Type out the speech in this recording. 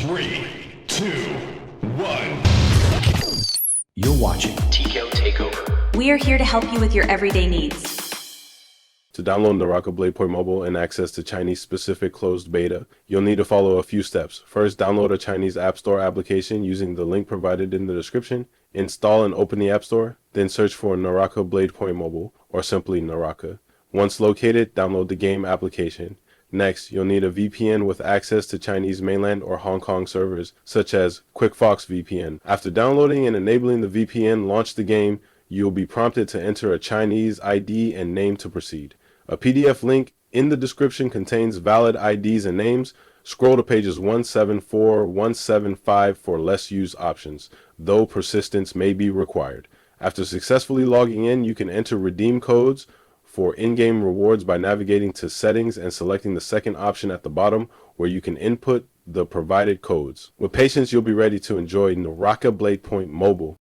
3, 2, 1. You're watching TKO Takeover. We are here to help you with your everyday needs. To download Naraka Bladepoint Mobile and access the Chinese-specific closed beta, you'll need to follow a few steps. First, download a Chinese App Store application using the link provided in the description. Install and open the App Store, then search for Naraka Bladepoint Mobile, or simply Naraka. Once located, download the game application. Next, you'll need a VPN with access to Chinese mainland or Hong Kong servers, such as QuickFox VPN. After downloading and enabling the VPN, launch the game. You'll be prompted to enter a Chinese ID and name to proceed. A PDF link in the description contains valid IDs and names. Scroll to pages 174, 175 for less used options, though persistence may be required. After successfully logging in, you can enter redeem codes for in-game rewards by navigating to settings and selecting the second option at the bottom where you can input the provided codes. With patience, you'll be ready to enjoy Naraka Bladepoint Mobile.